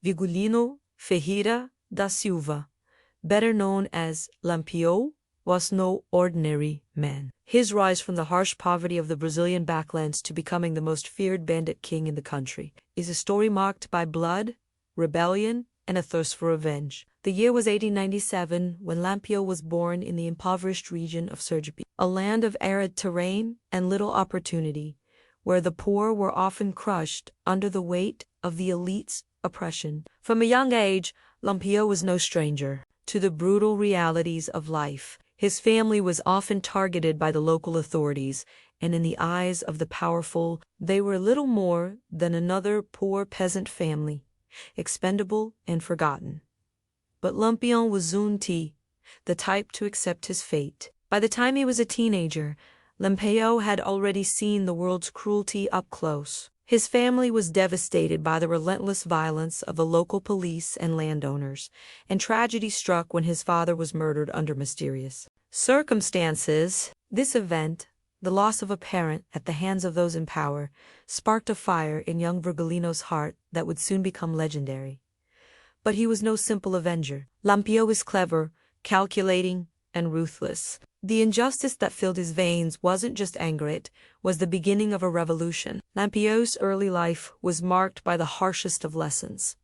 Vigulino Ferreira da Silva, better known as Lampião, was no ordinary man. His rise from the harsh poverty of the Brazilian backlands to becoming the most feared bandit king in the country is a story marked by blood, rebellion, and a thirst for revenge. The year was 1897 when Lampião was born in the impoverished region of Sergipe, a land of arid terrain and little opportunity, where the poor were often crushed under the weight of the elite's oppression. From a young age, Lampião was no stranger to the brutal realities of life. His family was often targeted by the local authorities, and in the eyes of the powerful, they were little more than another poor peasant family, expendable and forgotten. But Lampião was Zunti, the type to accept his fate. By the time he was a teenager, Lampião had already seen the world's cruelty up close. His family was devastated by the relentless violence of the local police and landowners, and tragedy struck when his father was murdered under mysterious circumstances. This event, the loss of a parent at the hands of those in power, sparked a fire in young Virgulino's heart that would soon become legendary. But he was no simple avenger. Lampião was clever, calculating, and ruthless. The injustice that filled his veins wasn't just anger, it was the beginning of a revolution. Lampião's early life was marked by the harshest of lessons.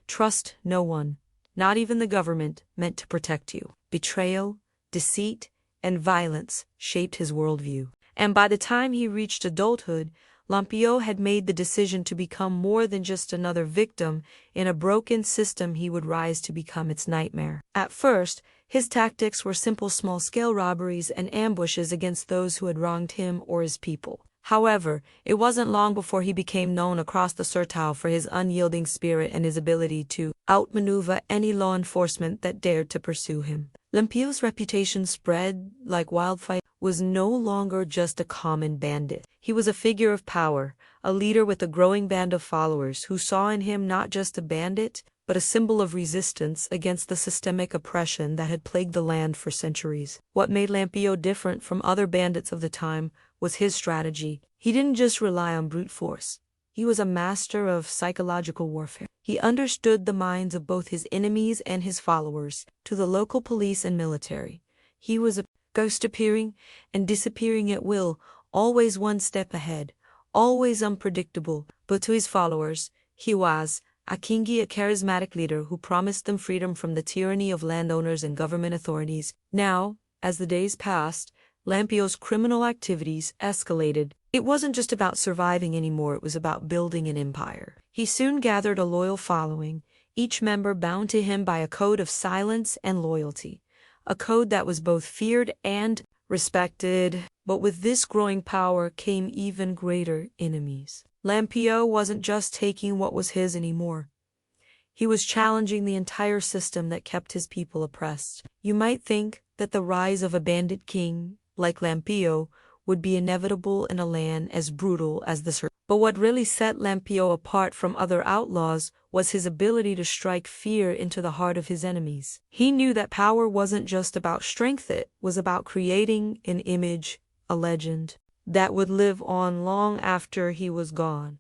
Trust no one, not even the government meant to protect you. Betrayal, deceit, and violence shaped his worldview. And by the time he reached adulthood, Lampião had made the decision to become more than just another victim in a broken system. He would rise to become its nightmare. At first, his tactics were simple small-scale robberies and ambushes against those who had wronged him or his people. However, it wasn't long before he became known across the Sertão for his unyielding spirit and his ability to outmaneuver any law enforcement that dared to pursue him. Lampião's reputation spread like wildfire. Was no longer just a common bandit. He was a figure of power, a leader with a growing band of followers who saw in him not just a bandit, but a symbol of resistance against the systemic oppression that had plagued the land for centuries. What made Lampião different from other bandits of the time was his strategy. He didn't just rely on brute force. He was a master of psychological warfare. He understood the minds of both his enemies and his followers. To the local police and military, he was a ghost appearing and disappearing at will, always one step ahead, always unpredictable. But to his followers, he was a kingi, a charismatic leader who promised them freedom from the tyranny of landowners and government authorities. Now, as the days passed, Lampião's criminal activities escalated. It wasn't just about surviving anymore, it was about building an empire. He soon gathered a loyal following, each member bound to him by a code of silence and loyalty. A code that was both feared and respected. But with this growing power came even greater enemies. Lampião wasn't just taking what was his anymore. He was challenging the entire system that kept his people oppressed. You might think that the rise of a bandit king, like Lampião, would be inevitable in a land as brutal as the Sertão. But what really set Lampião apart from other outlaws was his ability to strike fear into the heart of his enemies. He knew that power wasn't just about strength, it was about creating an image, a legend, that would live on long after he was gone.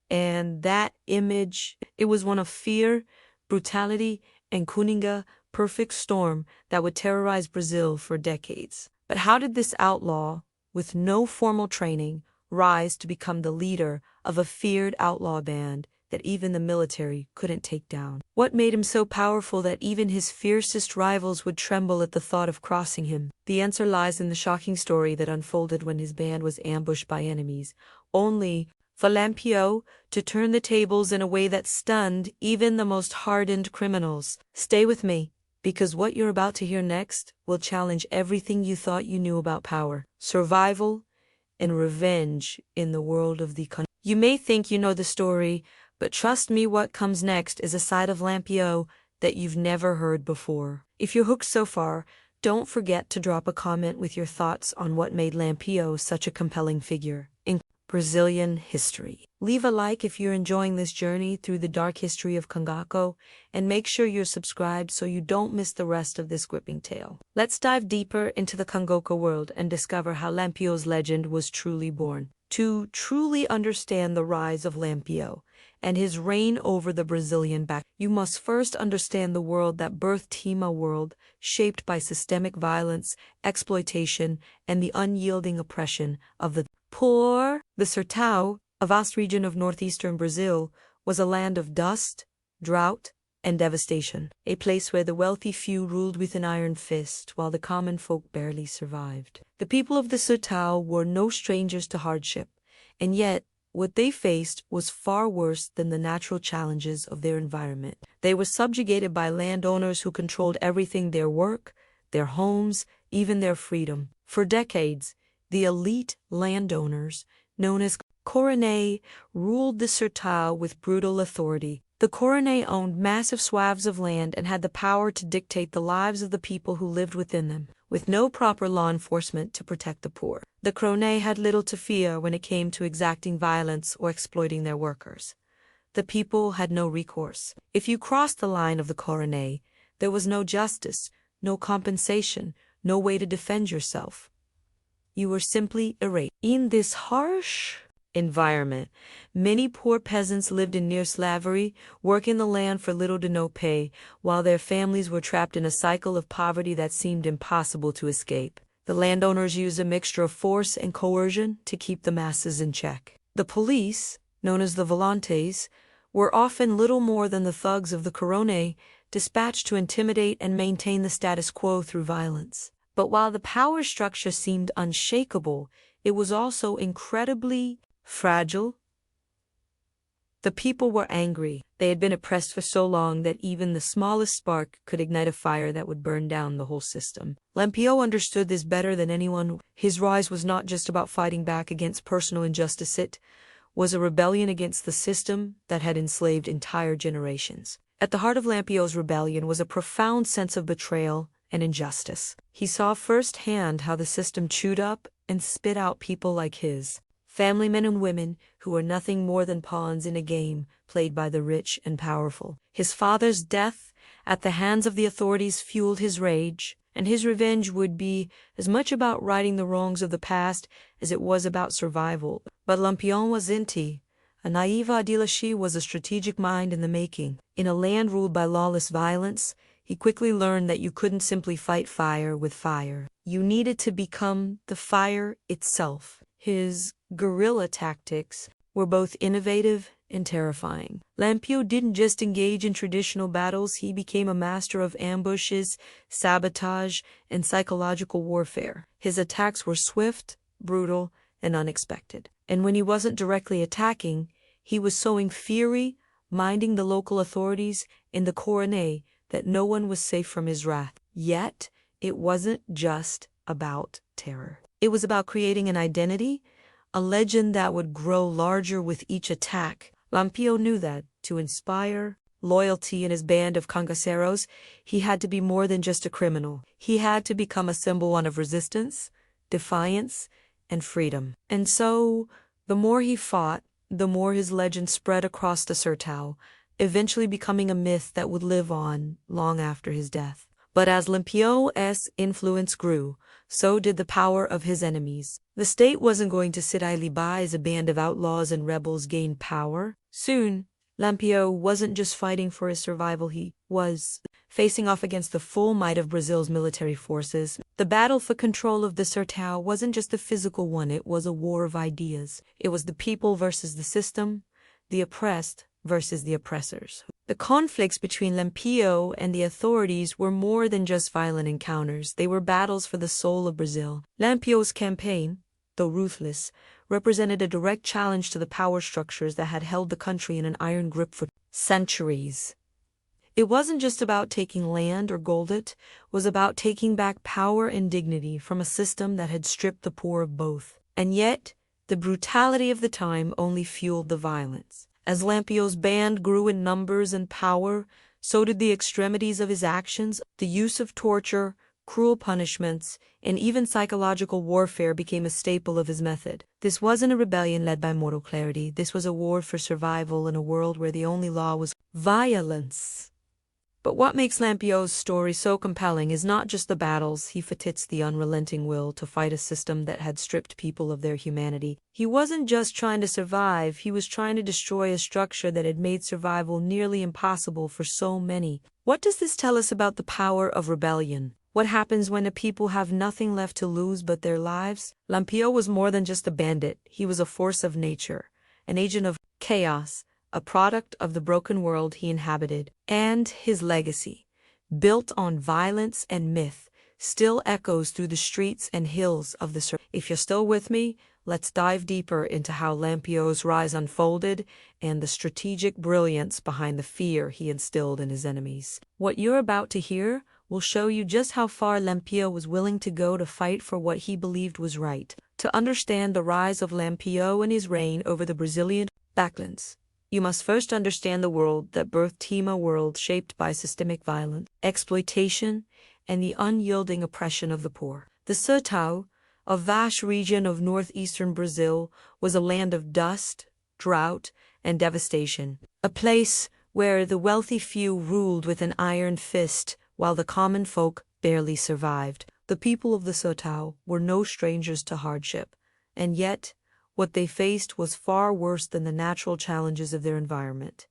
And that image, it was one of fear, brutality, and cunninga, perfect storm that would terrorize Brazil for decades. But how did this outlaw, with no formal training, rise to become the leader of a feared outlaw band that even the military couldn't take down? What made him so powerful that even his fiercest rivals would tremble at the thought of crossing him? The answer lies in the shocking story that unfolded when his band was ambushed by enemies, only for Lampião to turn the tables in a way that stunned even the most hardened criminals. Stay with me, because what you're about to hear next will challenge everything you thought you knew about power, survival, and revenge in the world of the country. You may think you know the story, but trust me, what comes next is a side of Lampião that you've never heard before. If you're hooked so far, don't forget to drop a comment with your thoughts on what made Lampião such a compelling figure in Brazilian history. Leave a like if you're enjoying this journey through the dark history of Cangaço, and make sure you're subscribed so you don't miss the rest of this gripping tale. Let's dive deeper into the Cangaço world and discover how Lampião's legend was truly born. To truly understand the rise of Lampião and his reign over the Brazilian back. You must first understand the world that birthed him, a world shaped by systemic violence, exploitation, and the unyielding oppression of the poor. The Sertão, a vast region of northeastern Brazil, was a land of dust, drought, and devastation, a place where the wealthy few ruled with an iron fist while the common folk barely survived. The people of the Sertão were no strangers to hardship, and yet what they faced was far worse than the natural challenges of their environment. They were subjugated by landowners who controlled everything: their work, their homes, even their freedom. For decades, the elite landowners, known as coronéis, ruled the Sertão with brutal authority. The coroné owned massive swaths of land and had the power to dictate the lives of the people who lived within them, with no proper law enforcement to protect the poor. The coroné had little to fear when it came to exacting violence or exploiting their workers. The people had no recourse. If you crossed the line of the coroné, there was no justice, no compensation, no way to defend yourself. You were simply erased. In this harsh environment, many poor peasants lived in near slavery, working the land for little to no pay, while their families were trapped in a cycle of poverty that seemed impossible to escape. The landowners used a mixture of force and coercion to keep the masses in check. The police, known as the volantes, were often little more than the thugs of the coroné, dispatched to intimidate and maintain the status quo through violence. But while the power structure seemed unshakable, it was also incredibly fragile. The people were angry. They had been oppressed for so long that even the smallest spark could ignite a fire that would burn down the whole system. Lampião understood this better than anyone. His rise was not just about fighting back against personal injustice. It was a rebellion against the system that had enslaved entire generations. At the heart of Lampião's rebellion was a profound sense of betrayal and injustice. He saw firsthand how the system chewed up and spit out people like his. Family men and women who were nothing more than pawns in a game played by the rich and powerful. His father's death at the hands of the authorities fueled his rage, and his revenge would be as much about righting the wrongs of the past as it was about survival. But Lampião wasn't. A naive Adilashi was a strategic mind in the making. In a land ruled by lawless violence, he quickly learned that you couldn't simply fight fire with fire. You needed to become the fire itself. His guerrilla tactics were both innovative and terrifying. Lampião didn't just engage in traditional battles, he became a master of ambushes, sabotage, and psychological warfare. His attacks were swift, brutal, and unexpected. And when he wasn't directly attacking, he was sowing fury, minding the local authorities in the coroné that no one was safe from his wrath. Yet, it wasn't just about terror. It was about creating an identity, a legend that would grow larger with each attack. Lampião knew that, to inspire loyalty in his band of cangaceiros, he had to be more than just a criminal. He had to become a symbol of resistance, defiance, and freedom. And so, the more he fought, the more his legend spread across the Sertão, eventually becoming a myth that would live on long after his death. But as Lampião's influence grew, so did the power of his enemies. The state wasn't going to sit idly by as a band of outlaws and rebels gained power. Soon, Lampião wasn't just fighting for his survival, he was facing off against the full might of Brazil's military forces. The battle for control of the Sertão wasn't just a physical one, it was a war of ideas. It was the people versus the system, the oppressed versus the oppressors. The conflicts between Lampião and the authorities were more than just violent encounters. They were battles for the soul of Brazil. Lampião's campaign, though ruthless, represented a direct challenge to the power structures that had held the country in an iron grip for centuries. It wasn't just about taking land or gold, it was about taking back power and dignity from a system that had stripped the poor of both. And yet, the brutality of the time only fueled the violence. As Lampião's band grew in numbers and power, so did the extremities of his actions. The use of torture, cruel punishments, and even psychological warfare became a staple of his method. This wasn't a rebellion led by moral clarity. This was a war for survival in a world where the only law was violence. But what makes Lampião's story so compelling is not just the battles he fought, it's the unrelenting will to fight a system that had stripped people of their humanity. He wasn't just trying to survive, he was trying to destroy a structure that had made survival nearly impossible for so many. What does this tell us about the power of rebellion? What happens when a people have nothing left to lose but their lives? Lampião was more than just a bandit, he was a force of nature, an agent of chaos, a product of the broken world he inhabited, and his legacy, built on violence and myth, still echoes through the streets and hills of the Sertão. If you're still with me, let's dive deeper into how Lampião's rise unfolded and the strategic brilliance behind the fear he instilled in his enemies. What you're about to hear will show you just how far Lampião was willing to go to fight for what he believed was right. To understand the rise of Lampião and his reign over the Brazilian backlands, you must first understand the world that birthed him, a world shaped by systemic violence, exploitation, and the unyielding oppression of the poor. The Sertão, a vast region of northeastern Brazil, was a land of dust, drought, and devastation, a place where the wealthy few ruled with an iron fist while the common folk barely survived. The people of the Sertão were no strangers to hardship, and yet what they faced was far worse than the natural challenges of their environment.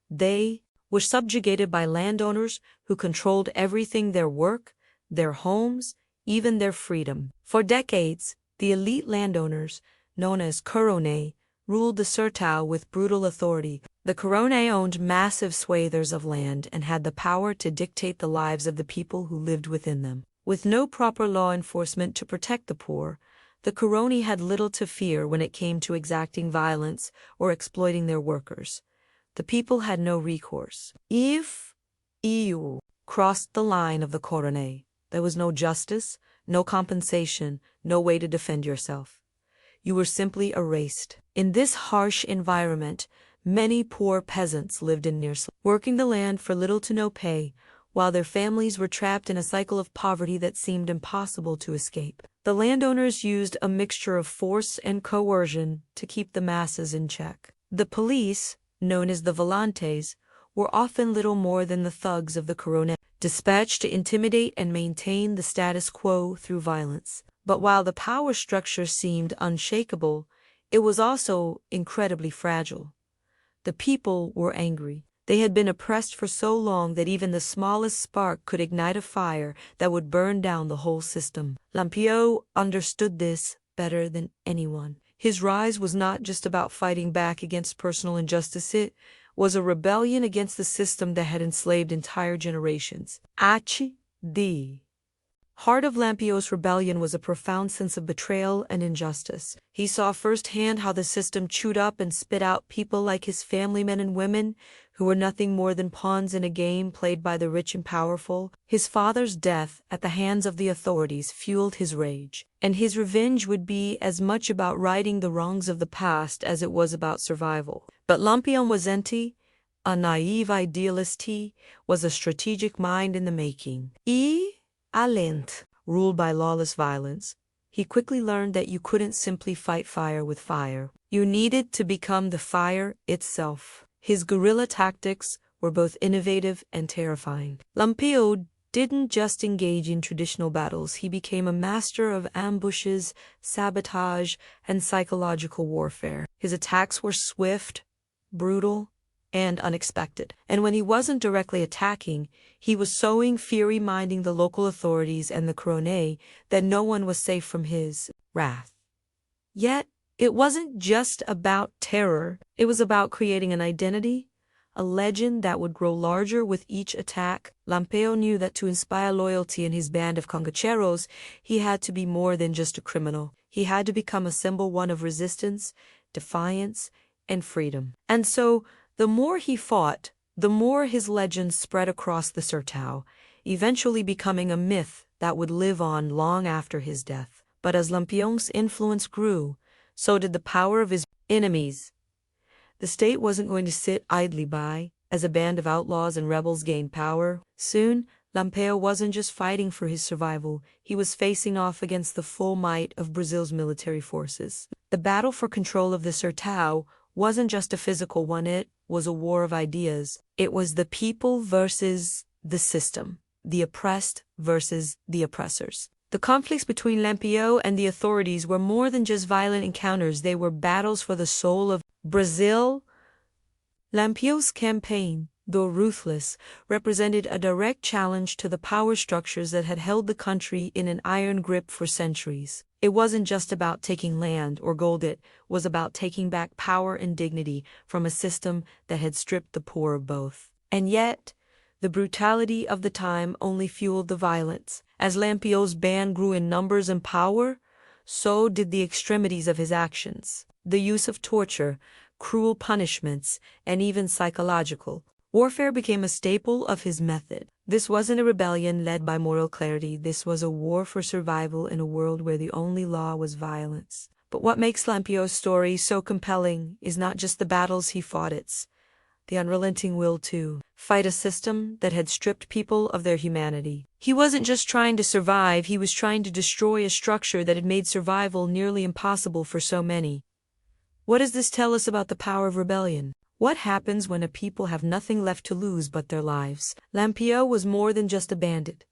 They were subjugated by landowners who controlled everything: their work, their homes, even their freedom. For decades, the elite landowners, known as Coronel, ruled the Sertão with brutal authority. The Coronel owned massive swathes of land and had the power to dictate the lives of the people who lived within them. With no proper law enforcement to protect the poor, the Coronel had little to fear when it came to exacting violence or exploiting their workers. The people had no recourse. If you crossed the line of the Coronel, there was no justice, no compensation, no way to defend yourself. You were simply erased. In this harsh environment, many poor peasants lived in near slavery, working the land for little to no pay, while their families were trapped in a cycle of poverty that seemed impossible to escape. The landowners used a mixture of force and coercion to keep the masses in check. The police, known as the volantes, were often little more than the thugs of the Coronel, dispatched to intimidate and maintain the status quo through violence. But while the power structure seemed unshakable, it was also incredibly fragile. The people were angry. They had been oppressed for so long that even the smallest spark could ignite a fire that would burn down the whole system. Lampião understood this better than anyone. His rise was not just about fighting back against personal injustice, it was a rebellion against the system that had enslaved entire generations. At the heart of Lampião's rebellion was a profound sense of betrayal and injustice. He saw firsthand how the system chewed up and spit out people like his family, men and women, who were nothing more than pawns in a game played by the rich and powerful. His father's death at the hands of the authorities fueled his rage, and his revenge would be as much about righting the wrongs of the past as it was about survival. But Lampião wasn't a naive idealist, he was a strategic mind in the making. Ruled by lawless violence, he quickly learned that you couldn't simply fight fire with fire. You needed to become the fire itself. His guerrilla tactics were both innovative and terrifying. Lampião didn't just engage in traditional battles, he became a master of ambushes, sabotage, and psychological warfare. His attacks were swift, brutal, and unexpected. And when he wasn't directly attacking, he was sowing fear, reminding the local authorities and the Coronel that no one was safe from his wrath. Yet, it wasn't just about terror, it was about creating an identity, a legend that would grow larger with each attack. Lampião knew that to inspire loyalty in his band of cangaceiros, he had to be more than just a criminal. He had to become a symbol, one of resistance, defiance, and freedom. And so, the more he fought, the more his legend spread across the Sertão, eventually becoming a myth that would live on long after his death. But as Lampião's influence grew, so did the power of his enemies. The state wasn't going to sit idly by as a band of outlaws and rebels gained power. Soon, Lampião wasn't just fighting for his survival, he was facing off against the full might of Brazil's military forces. The battle for control of the Sertão wasn't just a physical one, it was a war of ideas. It was the people versus the system, the oppressed versus the oppressors. The conflicts between Lampião and the authorities were more than just violent encounters, they were battles for the soul of Brazil. Lampião's campaign, though ruthless, represented a direct challenge to the power structures that had held the country in an iron grip for centuries. It wasn't just about taking land or gold, it was about taking back power and dignity from a system that had stripped the poor of both. And yet, the brutality of the time only fueled the violence. As Lampião's band grew in numbers and power, so did the extremities of his actions. The use of torture, cruel punishments, and even psychological warfare became a staple of his method. This wasn't a rebellion led by moral clarity, this was a war for survival in a world where the only law was violence. But what makes Lampião's story so compelling is not just the battles he fought, it's the unrelenting will to fight a system that had stripped people of their humanity. He wasn't just trying to survive, he was trying to destroy a structure that had made survival nearly impossible for so many. What does this tell us about the power of rebellion? What happens when a people have nothing left to lose but their lives? Lampião was more than just a bandit.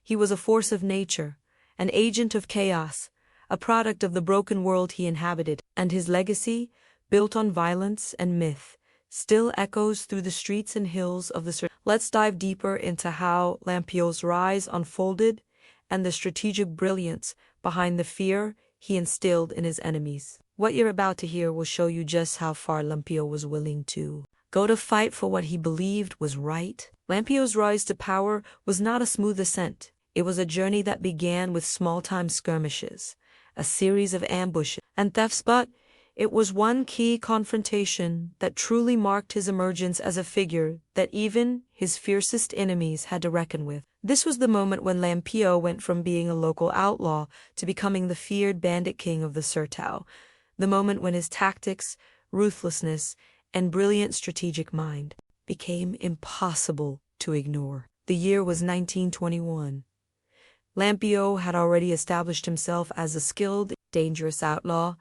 He was a force of nature, an agent of chaos, a product of the broken world he inhabited, and his legacy, built on violence and myth, still echoes through the streets and hills of the Sertão. Let's dive deeper into how Lampião's rise unfolded and the strategic brilliance behind the fear he instilled in his enemies. What you're about to hear will show you just how far Lampião was willing to go to fight for what he believed was right. Lampião's rise to power was not a smooth ascent. It was a journey that began with small-time skirmishes, a series of ambushes and thefts, but it was one key confrontation that truly marked his emergence as a figure that even his fiercest enemies had to reckon with. This was the moment when Lampião went from being a local outlaw to becoming the feared Bandit King of the Sertão, the moment when his tactics, ruthlessness, and brilliant strategic mind became impossible to ignore. The year was 1921. Lampião had already established himself as a skilled, dangerous outlaw,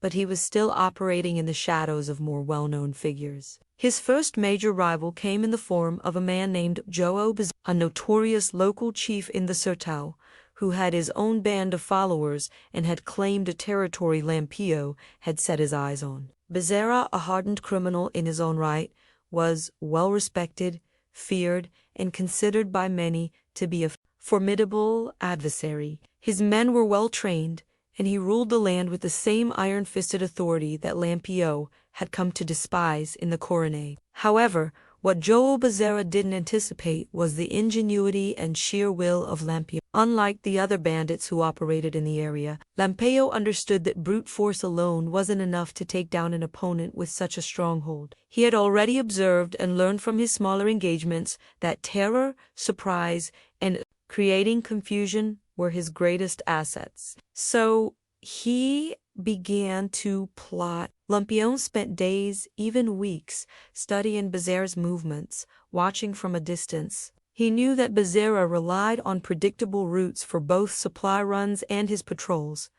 but he was still operating in the shadows of more well-known figures. His first major rival came in the form of a man named João Bezerra, a notorious local chief in the Sertão, who had his own band of followers and had claimed a territory Lampião had set his eyes on. Bezerra, a hardened criminal in his own right, was well-respected, feared, and considered by many to be a formidable adversary. His men were well-trained, and he ruled the land with the same iron-fisted authority that Lampião had come to despise in the Coronel. However, what João Bezerra didn't anticipate was the ingenuity and sheer will of Lampião. Unlike the other bandits who operated in the area, Lampião understood that brute force alone wasn't enough to take down an opponent with such a stronghold. He had already observed and learned from his smaller engagements that terror, surprise, and creating confusion were his greatest assets. So he began to plot. Lampião spent days, even weeks, studying Bezerra's movements, watching from a distance. He knew that Bezerra relied on predictable routes for both supply runs and his patrols,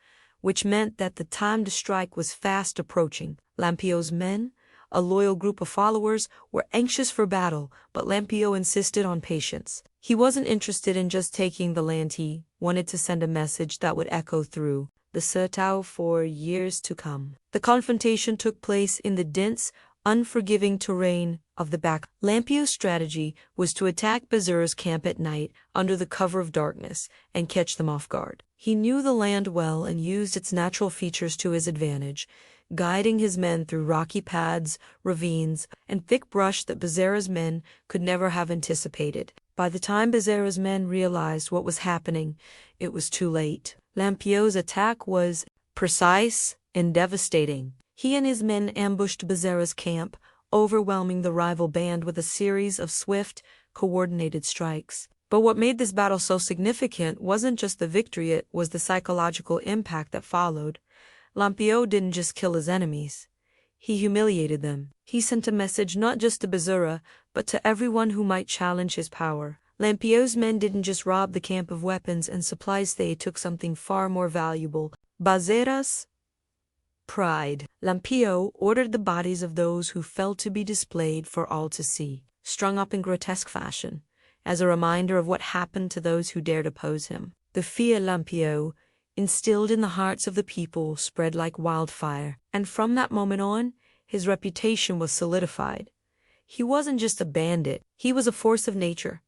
which meant that the time to strike was fast approaching. Lampião's men, a loyal group of followers, were anxious for battle, but Lampião insisted on patience. He wasn't interested in just taking the land, he wanted to send a message that would echo through the Sertão for years to come. The confrontation took place in the dense, unforgiving terrain of the back. Lampião's strategy was to attack Bezerra's camp at night under the cover of darkness and catch them off guard. He knew the land well and used its natural features to his advantage, guiding his men through rocky paths, ravines, and thick brush that Bezerra's men could never have anticipated. By the time Bezerra's men realized what was happening, it was too late. Lampião's attack was precise and devastating. He and his men ambushed Bezerra's camp, overwhelming the rival band with a series of swift, coordinated strikes. But what made this battle so significant wasn't just the victory, it was the psychological impact that followed. Lampião didn't just kill his enemies. He humiliated them. He sent a message not just to Bezerra, but to everyone who might challenge his power. Lampião's men didn't just rob the camp of weapons and supplies, they took something far more valuable: Bezerra's pride. Lampião ordered the bodies of those who fell to be displayed for all to see, strung up in grotesque fashion, as a reminder of what happened to those who dared oppose him. The fear Lampião instilled in the hearts of the people spread like wildfire, and from that moment on, his reputation was solidified. He wasn't just a bandit, he was a force of nature,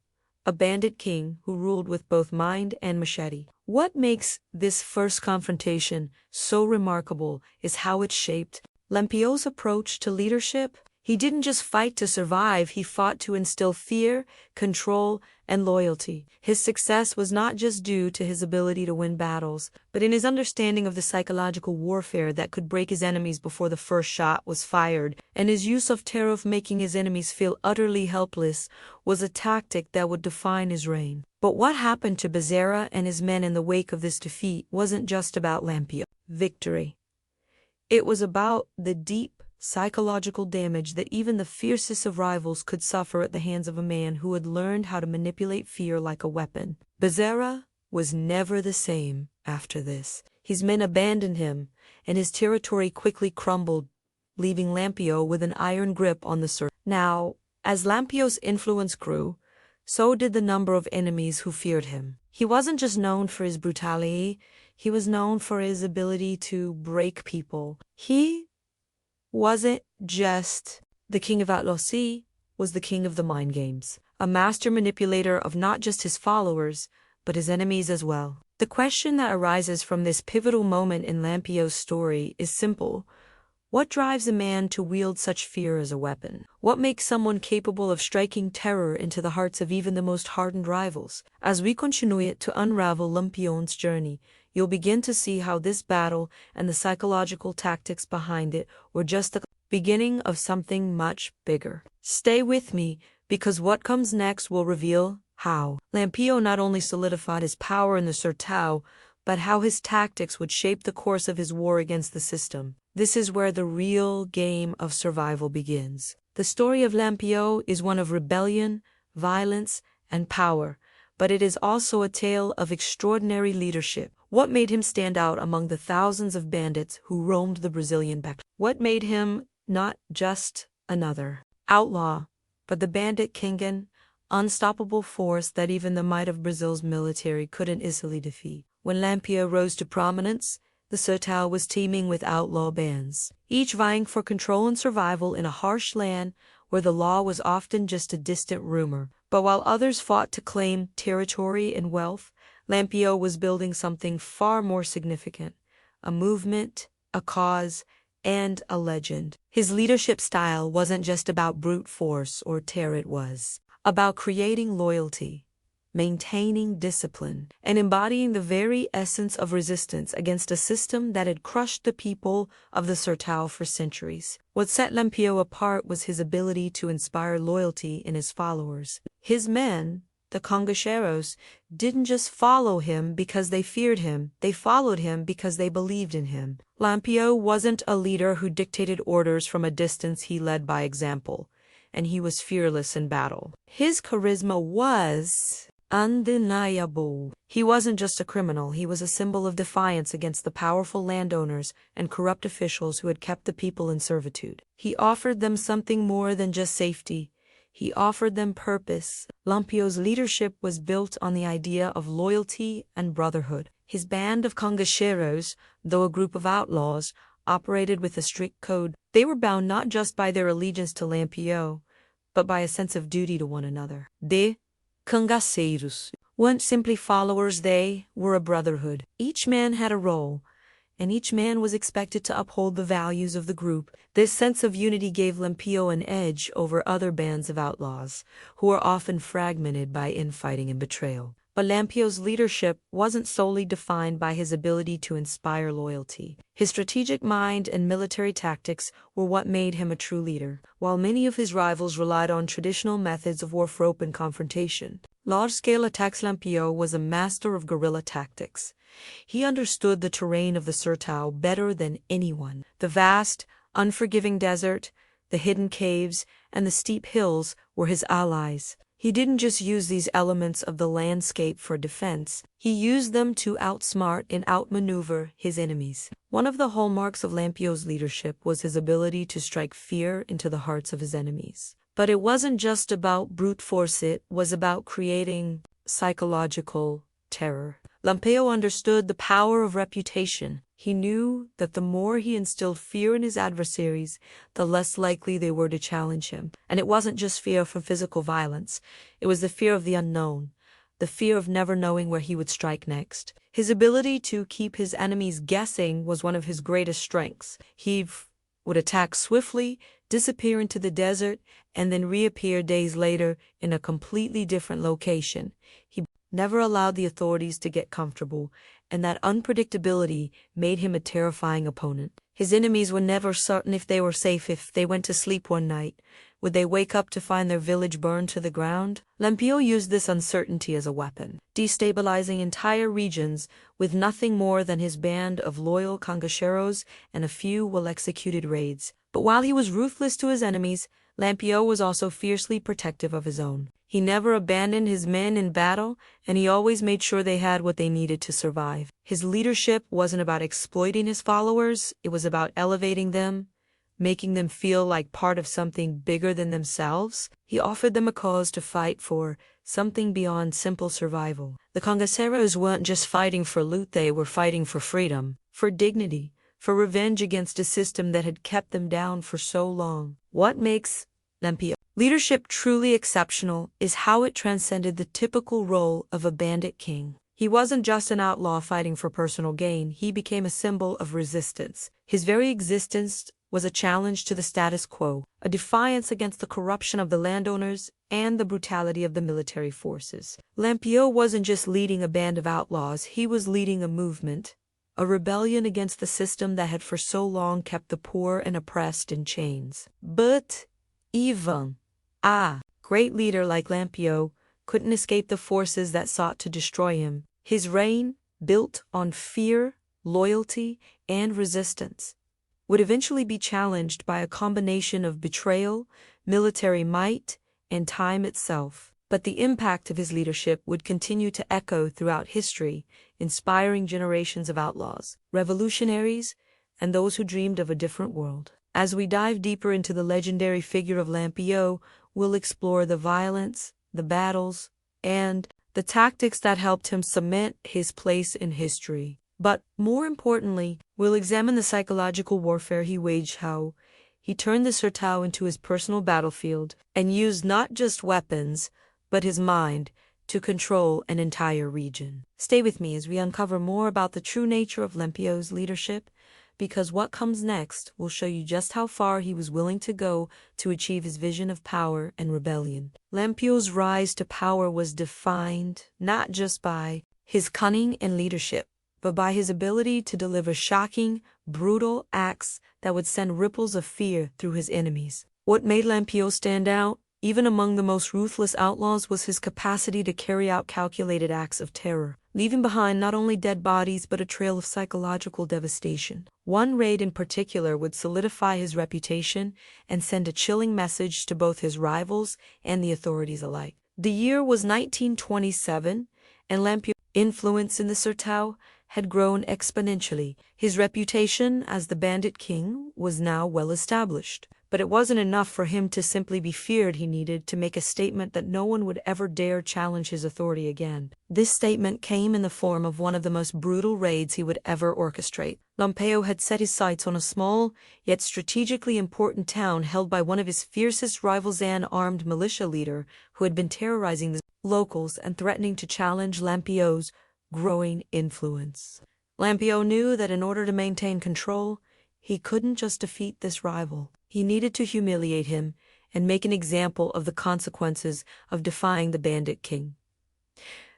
a bandit king who ruled with both mind and machete. What makes this first confrontation so remarkable is how it shaped Lampião's approach to leadership. He didn't just fight to survive, he fought to instill fear, control, and loyalty. His success was not just due to his ability to win battles, but in his understanding of the psychological warfare that could break his enemies before the first shot was fired, and his use of terror of making his enemies feel utterly helpless was a tactic that would define his reign. But what happened to Bezerra and his men in the wake of this defeat wasn't just about Lampião's victory. It was about the deep psychological damage that even the fiercest of rivals could suffer at the hands of a man who had learned how to manipulate fear like a weapon. Bezerra was never the same after this. His men abandoned him, and his territory quickly crumbled, leaving Lampião with an iron grip on the Sertão. Now, as Lampião's influence grew, so did the number of enemies who feared him. He wasn't just known for his brutality, he was known for his ability to break people. He wasn't just the king of outlaws, he was the king of the mind games, a master manipulator of not just his followers, but his enemies as well. The question that arises from this pivotal moment in Lampião's story is simple. What drives a man to wield such fear as a weapon? What makes someone capable of striking terror into the hearts of even the most hardened rivals? As we continue to unravel Lampião's journey, you'll begin to see how this battle and the psychological tactics behind it were just the beginning of something much bigger. Stay with me, because what comes next will reveal how Lampião not only solidified his power in the Sertão, but how his tactics would shape the course of his war against the system. This is where the real game of survival begins. The story of Lampião is one of rebellion, violence, and power, but it is also a tale of extraordinary leadership. What made him stand out among the thousands of bandits who roamed the Brazilian backlands? What made him not just another outlaw, but the Bandit King, an unstoppable force that even the might of Brazil's military couldn't easily defeat? When Lampião rose to prominence, the Sertão was teeming with outlaw bands, each vying for control and survival in a harsh land where the law was often just a distant rumor. But while others fought to claim territory and wealth, Lampião was building something far more significant: a movement, a cause, and a legend. His leadership style wasn't just about brute force or terror, it was about creating loyalty, maintaining discipline, and embodying the very essence of resistance against a system that had crushed the people of the Sertão for centuries. What set Lampião apart was his ability to inspire loyalty in his followers. His men, the cangaceiros, didn't just follow him because they feared him, they followed him because they believed in him. Lampião wasn't a leader who dictated orders from a distance, he led by example, and he was fearless in battle. His charisma was undeniable. He wasn't just a criminal, he was a symbol of defiance against the powerful landowners and corrupt officials who had kept the people in servitude. He offered them something more than just safety. He offered them purpose. Lampião's leadership was built on the idea of loyalty and brotherhood. His band of cangaceiros, though a group of outlaws, operated with a strict code. They were bound not just by their allegiance to Lampião, but by a sense of duty to one another. The cangaceiros weren't simply followers, they were a brotherhood. Each man had a role, and each man was expected to uphold the values of the group. This sense of unity gave Lampião an edge over other bands of outlaws, who were often fragmented by infighting and betrayal. But Lampião's leadership wasn't solely defined by his ability to inspire loyalty. His strategic mind and military tactics were what made him a true leader. While many of his rivals relied on traditional methods of war for open confrontation, large-scale attacks, Lampião was a master of guerrilla tactics. He understood the terrain of the Sertão better than anyone. The vast, unforgiving desert, the hidden caves, and the steep hills were his allies. He didn't just use these elements of the landscape for defense, he used them to outsmart and outmaneuver his enemies. One of the hallmarks of Lampião's leadership was his ability to strike fear into the hearts of his enemies. But it wasn't just about brute force, it was about creating psychological terror. Lampião understood the power of reputation. He knew that the more he instilled fear in his adversaries, the less likely they were to challenge him. And it wasn't just fear from physical violence. It was the fear of the unknown, the fear of never knowing where he would strike next. His ability to keep his enemies guessing was one of his greatest strengths. He would attack swiftly, disappear into the desert, and then reappear days later in a completely different location. He never allowed the authorities to get comfortable, and that unpredictability made him a terrifying opponent. His enemies were never certain if they were safe if they went to sleep one night. Would they wake up to find their village burned to the ground? Lampião used this uncertainty as a weapon, destabilizing entire regions with nothing more than his band of loyal cangaceiros and a few well-executed raids. But while he was ruthless to his enemies, Lampião was also fiercely protective of his own. He never abandoned his men in battle, and he always made sure they had what they needed to survive. His leadership wasn't about exploiting his followers, it was about elevating them, making them feel like part of something bigger than themselves. He offered them a cause to fight for, something beyond simple survival. The cangaceiros weren't just fighting for loot, they were fighting for freedom, for dignity, for revenge against a system that had kept them down for so long. What makes Lampião leadership truly exceptional is how it transcended the typical role of a bandit king. He wasn't just an outlaw fighting for personal gain, he became a symbol of resistance. His very existence was a challenge to the status quo, a defiance against the corruption of the landowners and the brutality of the military forces. Lampião wasn't just leading a band of outlaws, he was leading a movement, a rebellion against the system that had for so long kept the poor and oppressed in chains. But even a great leader like Lampião couldn't escape the forces that sought to destroy him. His reign, built on fear, loyalty, and resistance, would eventually be challenged by a combination of betrayal, military might, and time itself. But the impact of his leadership would continue to echo throughout history, inspiring generations of outlaws, revolutionaries, and those who dreamed of a different world. As we dive deeper into the legendary figure of Lampião, we'll explore the violence, the battles, and the tactics that helped him cement his place in history. But more importantly, we'll examine the psychological warfare he waged, how he turned the Sertão into his personal battlefield and used not just weapons, but his mind to control an entire region. Stay with me as we uncover more about the true nature of Lampião's leadership, because what comes next will show you just how far he was willing to go to achieve his vision of power and rebellion. Lampião's rise to power was defined not just by his cunning and leadership, but by his ability to deliver shocking, brutal acts that would send ripples of fear through his enemies. What made Lampião stand out, even among the most ruthless outlaws, was his capacity to carry out calculated acts of terror, leaving behind not only dead bodies but a trail of psychological devastation. One raid in particular would solidify his reputation and send a chilling message to both his rivals and the authorities alike. The year was 1927, and Lampião's influence in the Sertão had grown exponentially. His reputation as the Bandit King was now well established. But it wasn't enough for him to simply be feared. He needed to make a statement that no one would ever dare challenge his authority again. This statement came in the form of one of the most brutal raids he would ever orchestrate. Lampião had set his sights on a small, yet strategically important town held by one of his fiercest rivals, an armed militia leader who had been terrorizing the locals and threatening to challenge Lampião's growing influence. Lampião knew that in order to maintain control, he couldn't just defeat this rival. He needed to humiliate him and make an example of the consequences of defying the Bandit King.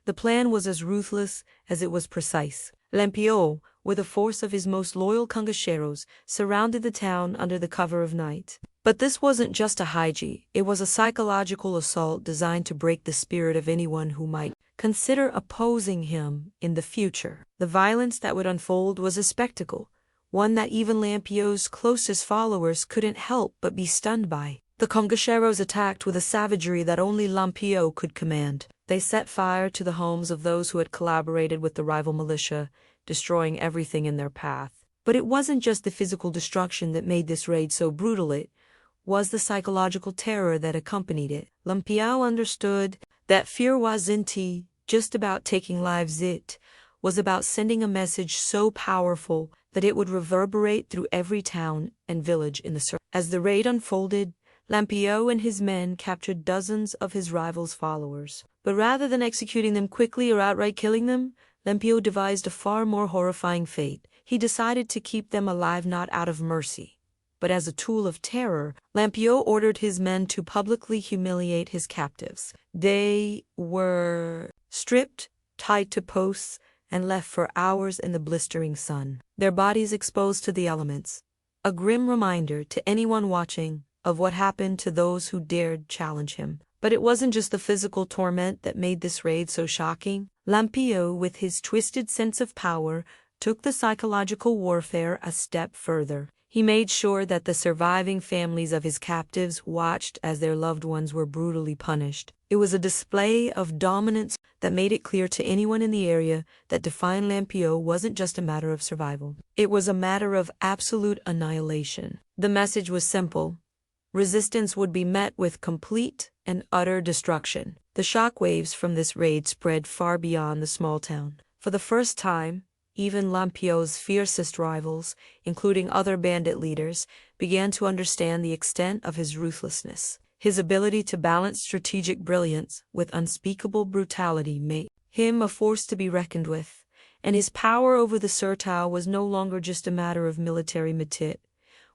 The plan was as ruthless as it was precise. Lampião, with a force of his most loyal cangaceiros, surrounded the town under the cover of night. But this wasn't just a heiji, it was a psychological assault designed to break the spirit of anyone who might consider opposing him in the future. The violence that would unfold was a spectacle, one that even Lampião's closest followers couldn't help but be stunned by. The cangaceiros attacked with a savagery that only Lampião could command. They set fire to the homes of those who had collaborated with the rival militia, destroying everything in their path. But it wasn't just the physical destruction that made this raid so brutal, it was the psychological terror that accompanied it. Lampião understood that fear wasn't just about taking lives, it was about sending a message so powerful that it would reverberate through every town and village in the Sertão. As the raid unfolded, Lampião and his men captured dozens of his rivals' followers. But rather than executing them quickly or outright killing them, Lampião devised a far more horrifying fate. He decided to keep them alive not out of mercy, but as a tool of terror. Lampião ordered his men to publicly humiliate his captives. They were stripped, tied to posts, and left for hours in the blistering sun, their bodies exposed to the elements. A grim reminder to anyone watching of what happened to those who dared challenge him. But it wasn't just the physical torment that made this raid so shocking. Lampião, with his twisted sense of power, took the psychological warfare a step further. He made sure that the surviving families of his captives watched as their loved ones were brutally punished. It was a display of dominance that made it clear to anyone in the area that defying Lampião wasn't just a matter of survival. It was a matter of absolute annihilation. The message was simple. Resistance would be met with complete and utter destruction. The shockwaves from this raid spread far beyond the small town. For the first time, even Lampião's fiercest rivals, including other bandit leaders, began to understand the extent of his ruthlessness. His ability to balance strategic brilliance with unspeakable brutality made him a force to be reckoned with, and his power over the Sertão was no longer just a matter of military might,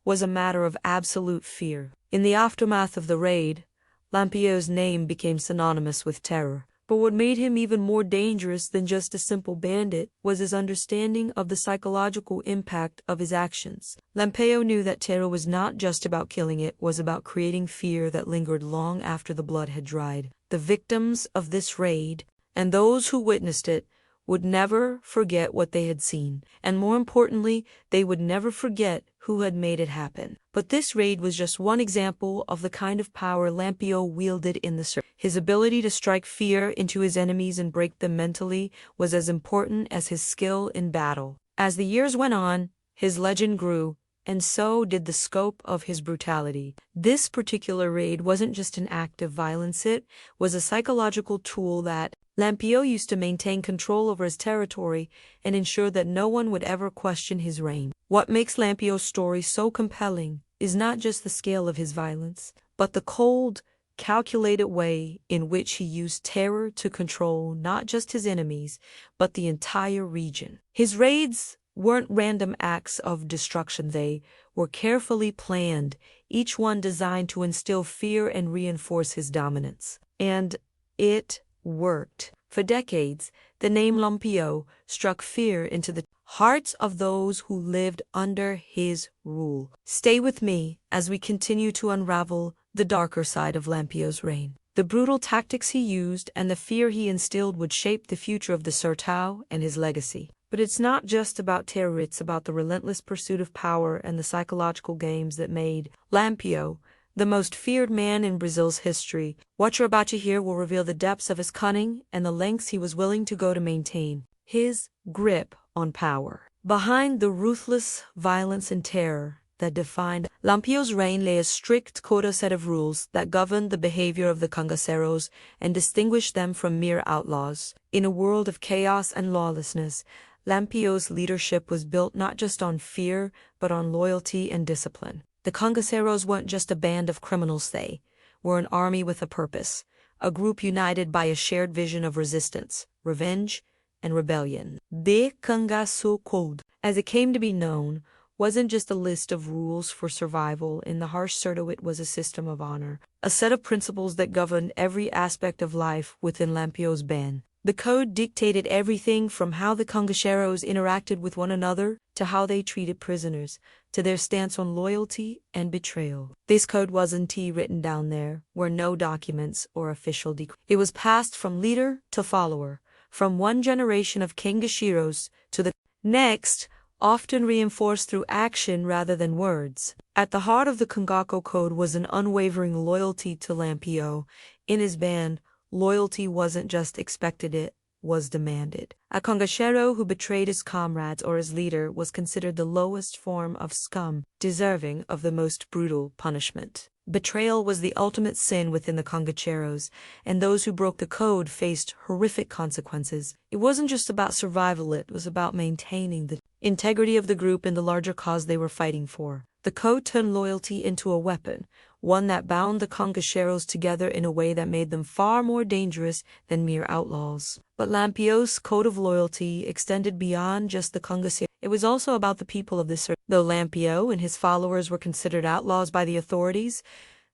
was a matter of absolute fear. In the aftermath of the raid, Lampião's name became synonymous with terror. But what made him even more dangerous than just a simple bandit was his understanding of the psychological impact of his actions. Lampião knew that terror was not just about killing, it was about creating fear that lingered long after the blood had dried. The victims of this raid, and those who witnessed it, would never forget what they had seen, and more importantly, they would never forget who had made it happen. But this raid was just one example of the kind of power Lampião wielded in the Sertão. His ability to strike fear into his enemies and break them mentally was as important as his skill in battle. As the years went on, his legend grew, and so did the scope of his brutality. This particular raid wasn't just an act of violence, it was a psychological tool that Lampião used to maintain control over his territory and ensure that no one would ever question his reign. What makes Lampião's story so compelling is not just the scale of his violence, but the cold, calculated way in which he used terror to control not just his enemies, but the entire region. His raids weren't random acts of destruction, they were carefully planned, each one designed to instill fear and reinforce his dominance. And it worked. For decades, the name Lampião struck fear into the hearts of those who lived under his rule. Stay with me as we continue to unravel the darker side of Lampião's reign. The brutal tactics he used and the fear he instilled would shape the future of the Sertão and his legacy. But it's not just about terror, it's about the relentless pursuit of power and the psychological games that made Lampião the most feared man in Brazil's history. What you're about to hear will reveal the depths of his cunning and the lengths he was willing to go to maintain his grip on power. Behind the ruthless violence and terror that defined Lampião's reign lay a strict set of rules that governed the behavior of the cangaceiros and distinguished them from mere outlaws. In a world of chaos and lawlessness, Lampião's leadership was built not just on fear, but on loyalty and discipline. The cangaceiros weren't just a band of criminals, they were an army with a purpose, a group united by a shared vision of resistance, revenge, and rebellion. The Cangaço Code, as it came to be known, wasn't just a list of rules for survival in the harsh Sertão, it was a system of honor, a set of principles that governed every aspect of life within Lampião's band. The code dictated everything from how the cangaceiros interacted with one another, to how they treated prisoners, to their stance on loyalty and betrayal. This code wasn't written down there, were no documents or official decree. It was passed from leader to follower, from one generation of cangaceiros to the next, often reinforced through action rather than words. At the heart of the Cangaço Code was an unwavering loyalty to Lampião. In his band, loyalty wasn't just expected, it was demanded. A cangaceiro who betrayed his comrades or his leader was considered the lowest form of scum, deserving of the most brutal punishment. Betrayal was the ultimate sin within the cangaceiros, and those who broke the code faced horrific consequences. It wasn't just about survival, it was about maintaining the integrity of the group and the larger cause they were fighting for. The code turned loyalty into a weapon, one that bound the cangaceiros together in a way that made them far more dangerous than mere outlaws. But Lampião's code of loyalty extended beyond just the cangaceiros. It was also about the people of the Sertão. Though Lampião and his followers were considered outlaws by the authorities,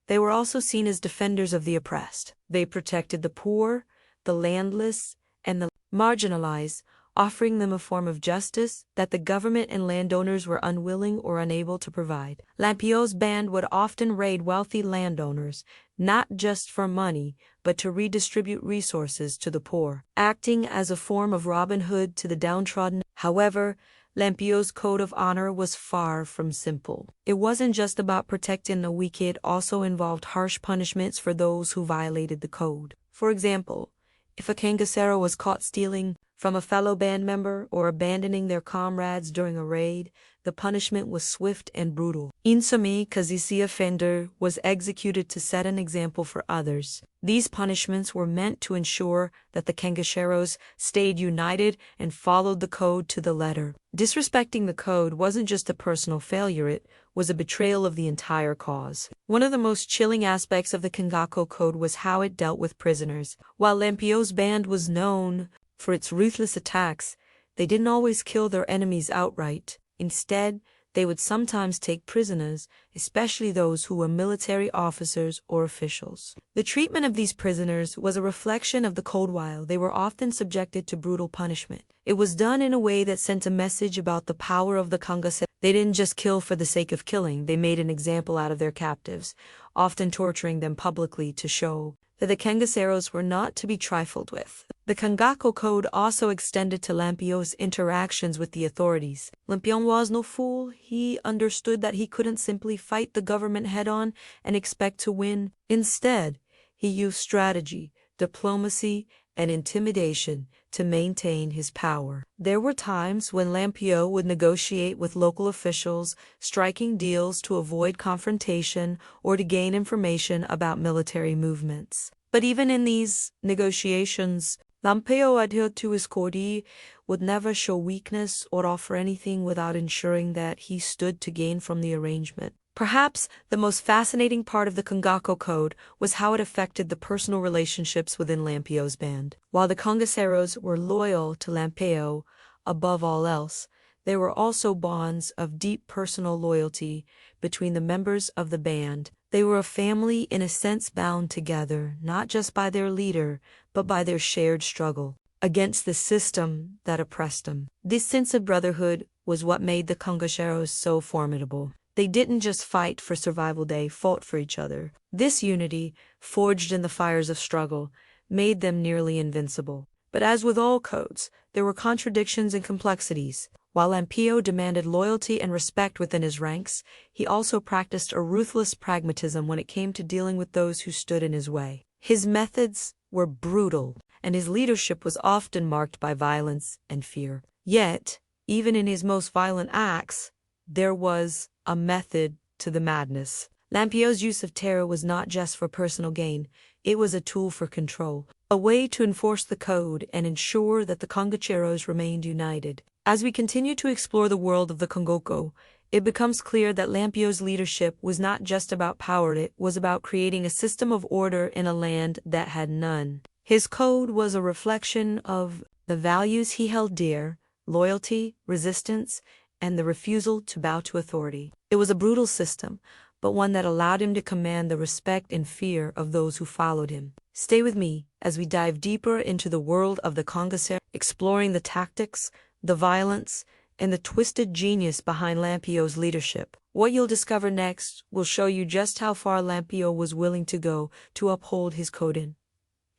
they were also seen as defenders of the oppressed. They protected the poor, the landless, and the marginalized, offering them a form of justice that the government and landowners were unwilling or unable to provide. Lampião's band would often raid wealthy landowners, not just for money, but to redistribute resources to the poor, acting as a form of Robin Hood to the downtrodden. However, Lampião's code of honor was far from simple. It wasn't just about protecting the weak, it also involved harsh punishments for those who violated the code. For example, if a cangaceiro was caught stealing from a fellow band member or abandoning their comrades during a raid, the punishment was swift and brutal. Insumi Kazisi offender was executed to set an example for others. These punishments were meant to ensure that the cangaceiros stayed united and followed the code to the letter. Disrespecting the code wasn't just a personal failure, it was a betrayal of the entire cause. One of the most chilling aspects of the Cangaço code was how it dealt with prisoners. While Lampião's band was known for its ruthless attacks, they didn't always kill their enemies outright. Instead, they would sometimes take prisoners, especially those who were military officers or officials. The treatment of these prisoners was a reflection of the code. While they were often subjected to brutal punishment, it was done in a way that sent a message about the power of the cangaceiros. They didn't just kill for the sake of killing, they made an example out of their captives, often torturing them publicly to show that the cangaceiros were not to be trifled with. The Cangaço code also extended to Lampião's interactions with the authorities. Lampião was no fool. He understood that he couldn't simply fight the government head-on and expect to win. Instead, he used strategy, diplomacy, and intimidation to maintain his power. There were times when Lampião would negotiate with local officials, striking deals to avoid confrontation or to gain information about military movements. But even in these negotiations, Lampião adhered to his code, would never show weakness or offer anything without ensuring that he stood to gain from the arrangement. Perhaps the most fascinating part of the Cangaço code was how it affected the personal relationships within Lampião's band. While the cangaceiros were loyal to Lampião above all else, there were also bonds of deep personal loyalty between the members of the band. They were a family in a sense, bound together, not just by their leader, but by their shared struggle against the system that oppressed them. This sense of brotherhood was what made the cangaceiros so formidable. They didn't just fight for survival, they fought for each other. This unity, forged in the fires of struggle, made them nearly invincible. But as with all codes, there were contradictions and complexities. While Lampião demanded loyalty and respect within his ranks, he also practiced a ruthless pragmatism when it came to dealing with those who stood in his way. His methods were brutal, and his leadership was often marked by violence and fear. Yet, even in his most violent acts, there was a method to the madness. Lampião's use of terror was not just for personal gain, it was a tool for control, a way to enforce the code and ensure that the cangaceiros remained united. As we continue to explore the world of the Cangaço, it becomes clear that Lampião's leadership was not just about power, it was about creating a system of order in a land that had none. His code was a reflection of the values he held dear: loyalty, resistance, and the refusal to bow to authority. It was a brutal system, but one that allowed him to command the respect and fear of those who followed him. Stay with me as we dive deeper into the world of the cangaceiros, exploring the tactics, the violence, and the twisted genius behind Lampião's leadership. What you'll discover next will show you just how far Lampião was willing to go to uphold his code.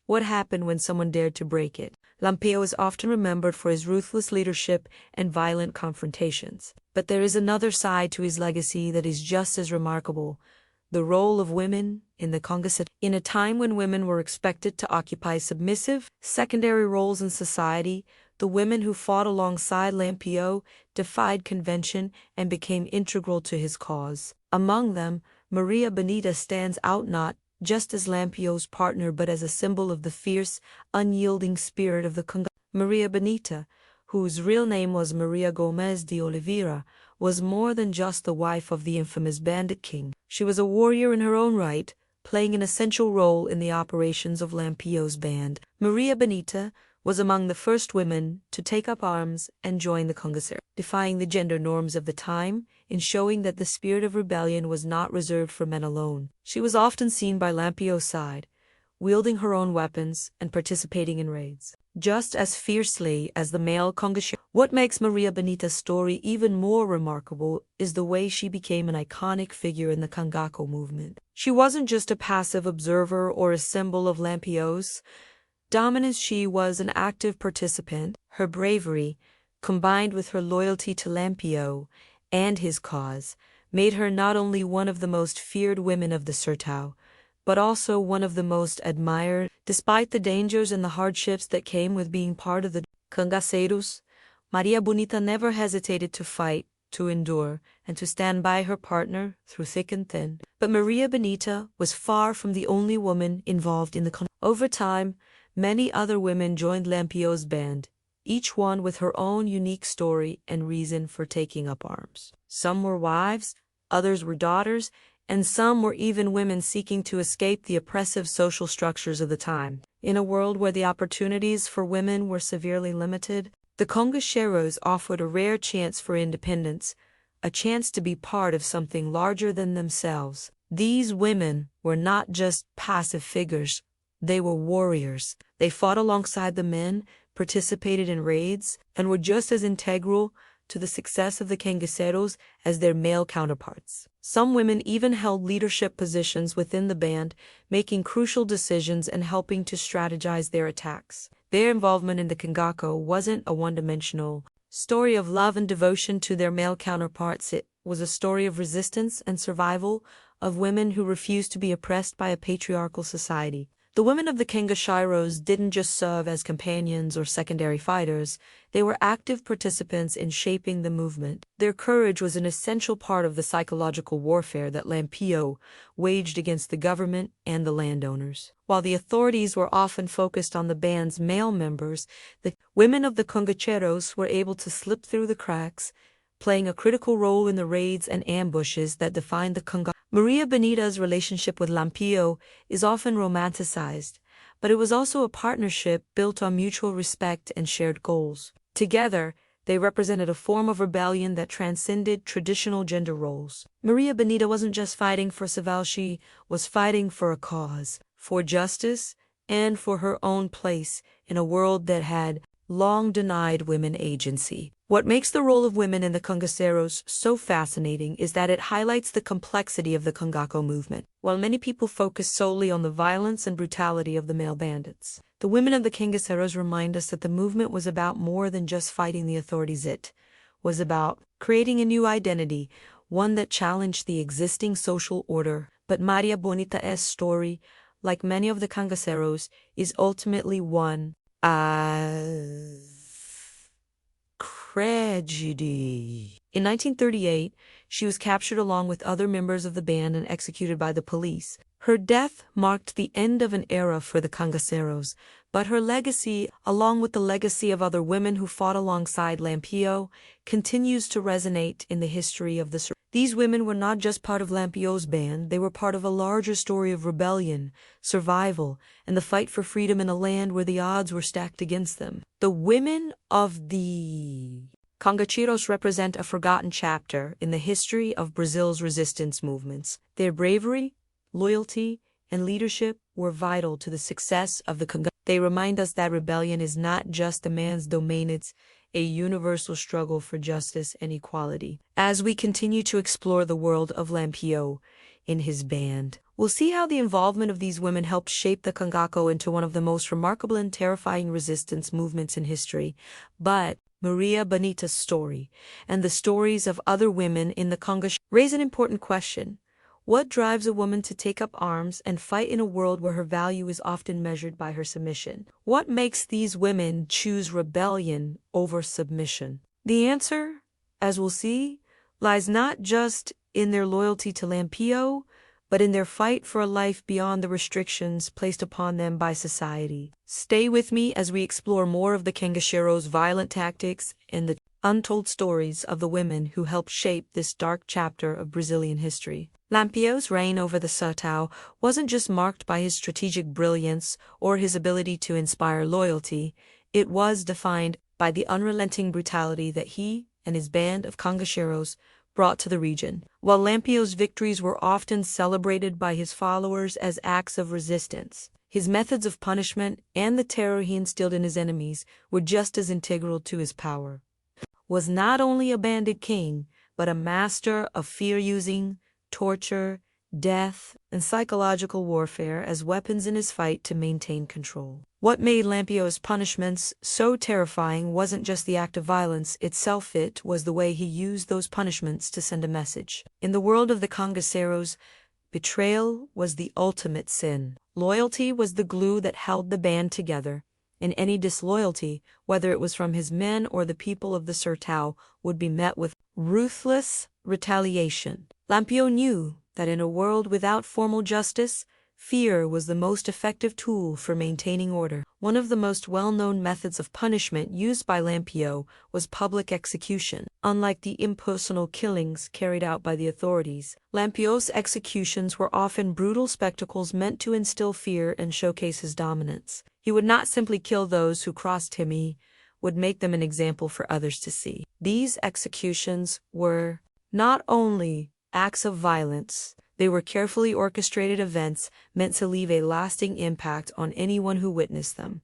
What happened when someone dared to break it? Lampião is often remembered for his ruthless leadership and violent confrontations. But there is another side to his legacy that is just as remarkable: the role of women in the Cangaço. In a time when women were expected to occupy submissive, secondary roles in society, the women who fought alongside Lampião defied convention and became integral to his cause. Among them, Maria Bonita stands out not just as Lampião's partner but as a symbol of the fierce, unyielding spirit of the Cangaço. Maria Bonita, whose real name was Maria Gomes de Oliveira, was more than just the wife of the infamous Bandit King. She was a warrior in her own right, playing an essential role in the operations of Lampião's band. Maria Bonita was among the first women to take up arms and join the cangaceiros, defying the gender norms of the time and showing that the spirit of rebellion was not reserved for men alone. She was often seen by Lampião's side, wielding her own weapons and participating in raids, just as fiercely as the male cangaceiros. What makes Maria Bonita's story even more remarkable is the way she became an iconic figure in the Cangaço movement. She wasn't just a passive observer or a symbol of Lampião's dominance. She was an active participant. Her bravery, combined with her loyalty to Lampião and his cause, made her not only one of the most feared women of the Sertão, but also one of the most admired. Despite the dangers and the hardships that came with being part of the cangaceiros, Maria Bonita never hesitated to fight, to endure, and to stand by her partner through thick and thin. But Maria Bonita was far from the only woman involved in the cangaceiros. Over time, many other women joined Lampião's band, each one with her own unique story and reason for taking up arms. Some were wives, others were daughters, and some were even women seeking to escape the oppressive social structures of the time. In a world where the opportunities for women were severely limited, the cangaceiros offered a rare chance for independence, a chance to be part of something larger than themselves. These women were not just passive figures, they were warriors. They fought alongside the men, participated in raids, and were just as integral to the success of the cangaceiros as their male counterparts. Some women even held leadership positions within the band, making crucial decisions and helping to strategize their attacks. Their involvement in the Cangaço wasn't a one-dimensional story of love and devotion to their male counterparts. It was a story of resistance and survival of women who refused to be oppressed by a patriarchal society. The women of the cangaceiros didn't just serve as companions or secondary fighters, they were active participants in shaping the movement. Their courage was an essential part of the psychological warfare that Lampião waged against the government and the landowners. While the authorities were often focused on the band's male members, the women of the cangaceiros were able to slip through the cracks, playing a critical role in the raids and ambushes that defined the Cangaço. Maria Bonita's relationship with Lampião is often romanticized, but it was also a partnership built on mutual respect and shared goals. Together, they represented a form of rebellion that transcended traditional gender roles. Maria Bonita wasn't just fighting for survival, she was fighting for a cause, for justice, and for her own place in a world that had long denied women agency. What makes the role of women in the cangaceiros so fascinating is that it highlights the complexity of the Cangaço movement. While many people focus solely on the violence and brutality of the male bandits, the women of the cangaceiros remind us that the movement was about more than just fighting the authorities. It was about creating a new identity, one that challenged the existing social order. But Maria Bonita's story, like many of the cangaceiros, is ultimately one of tragedy. In 1938, she was captured along with other members of the band and executed by the police. Her death marked the end of an era for the cangaceiros, but her legacy, along with the legacy of other women who fought alongside Lampião, continues to resonate in the history of the. These women were not just part of Lampião's band, they were part of a larger story of rebellion, survival, and the fight for freedom in a land where the odds were stacked against them. The women of the cangaceiros represent a forgotten chapter in the history of Brazil's resistance movements. Their bravery, loyalty, and leadership were vital to the success of the Cangaço. They remind us that rebellion is not just a man's domain, it's a universal struggle for justice and equality. As we continue to explore the world of Lampião in his band, we'll see how the involvement of these women helped shape the Cangaço into one of the most remarkable and terrifying resistance movements in history. But Maria Bonita's story and the stories of other women in the Cangaço raise an important question. What drives a woman to take up arms and fight in a world where her value is often measured by her submission? What makes these women choose rebellion over submission? The answer, as we'll see, lies not just in their loyalty to Lampião, but in their fight for a life beyond the restrictions placed upon them by society. Stay with me as we explore more of the cangaceiros' violent tactics and the untold stories of the women who helped shape this dark chapter of Brazilian history. Lampião's reign over the Sertão wasn't just marked by his strategic brilliance or his ability to inspire loyalty, it was defined by the unrelenting brutality that he and his band of cangaceiros brought to the region. While Lampião's victories were often celebrated by his followers as acts of resistance, his methods of punishment and the terror he instilled in his enemies were just as integral to his power. Was not only a bandit king, but a master of fear-using, torture, death, and psychological warfare as weapons in his fight to maintain control. What made Lampião's punishments so terrifying wasn't just the act of violence itself, it was the way he used those punishments to send a message. In the world of the cangaceiros, betrayal was the ultimate sin. Loyalty was the glue that held the band together, and any disloyalty, whether it was from his men or the people of the Sertão, would be met with ruthless retaliation. Lampião knew that in a world without formal justice, fear was the most effective tool for maintaining order. One of the most well-known methods of punishment used by Lampião was public execution. Unlike the impersonal killings carried out by the authorities, Lampião's executions were often brutal spectacles meant to instill fear and showcase his dominance. He would not simply kill those who crossed him, he would make them an example for others to see. These executions were not only acts of violence, they were carefully orchestrated events meant to leave a lasting impact on anyone who witnessed them.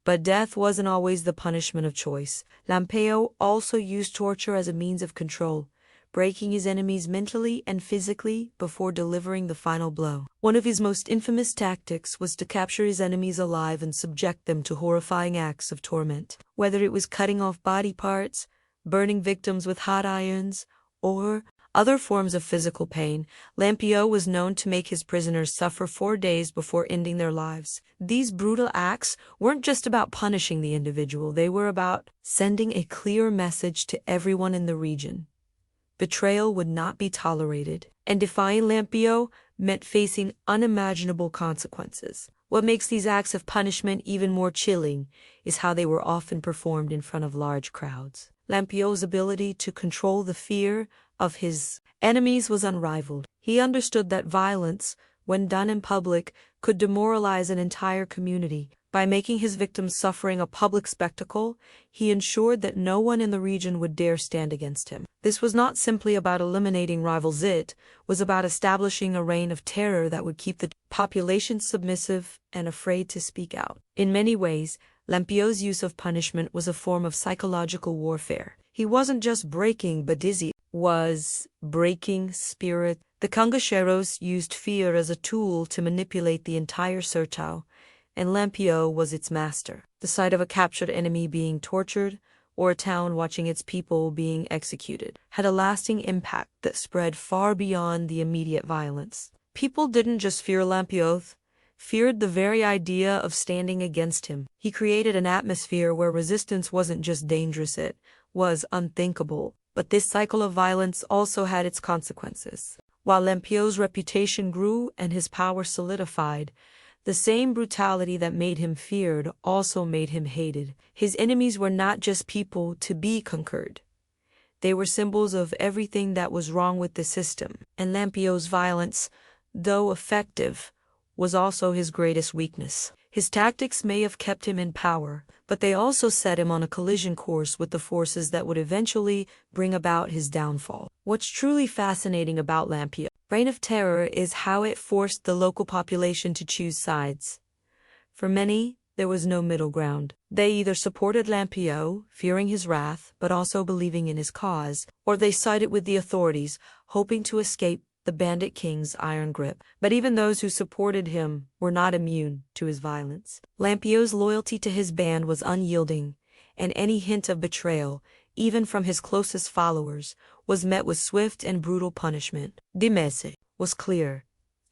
But death wasn't always the punishment of choice. Lampião also used torture as a means of control, breaking his enemies mentally and physically before delivering the final blow. One of his most infamous tactics was to capture his enemies alive and subject them to horrifying acts of torment. Whether it was cutting off body parts, burning victims with hot irons, or other forms of physical pain, Lampião was known to make his prisoners suffer 4 days before ending their lives. These brutal acts weren't just about punishing the individual, they were about sending a clear message to everyone in the region. Betrayal would not be tolerated, and defying Lampião meant facing unimaginable consequences. What makes these acts of punishment even more chilling is how they were often performed in front of large crowds. Lampião's ability to control the fear of his enemies was unrivaled. He understood that violence, when done in public, could demoralize an entire community. By making his victims' suffering a public spectacle, he ensured that no one in the region would dare stand against him. This was not simply about eliminating rivals, it was about establishing a reign of terror that would keep the population submissive and afraid to speak out. In many ways, Lampião's use of punishment was a form of psychological warfare. He wasn't just breaking Badizzi, was breaking spirit. The cangaceiros used fear as a tool to manipulate the entire Sertão, and Lampião was its master. The sight of a captured enemy being tortured, or a town watching its people being executed, had a lasting impact that spread far beyond the immediate violence. People didn't just fear Lampião, feared the very idea of standing against him. He created an atmosphere where resistance wasn't just dangerous, it was unthinkable. But this cycle of violence also had its consequences. While Lampião's reputation grew and his power solidified, the same brutality that made him feared also made him hated. His enemies were not just people to be conquered. They were symbols of everything that was wrong with the system. And Lampião's violence, though effective, was also his greatest weakness. His tactics may have kept him in power, but they also set him on a collision course with the forces that would eventually bring about his downfall. What's truly fascinating about Lampião's reign of terror is how it forced the local population to choose sides. For many, there was no middle ground. They either supported Lampião, fearing his wrath, but also believing in his cause, or they sided with the authorities, hoping to escape the Bandit King's iron grip. But even those who supported him were not immune to his violence. Lampião's loyalty to his band was unyielding, and any hint of betrayal, even from his closest followers, was met with swift and brutal punishment. The message was clear.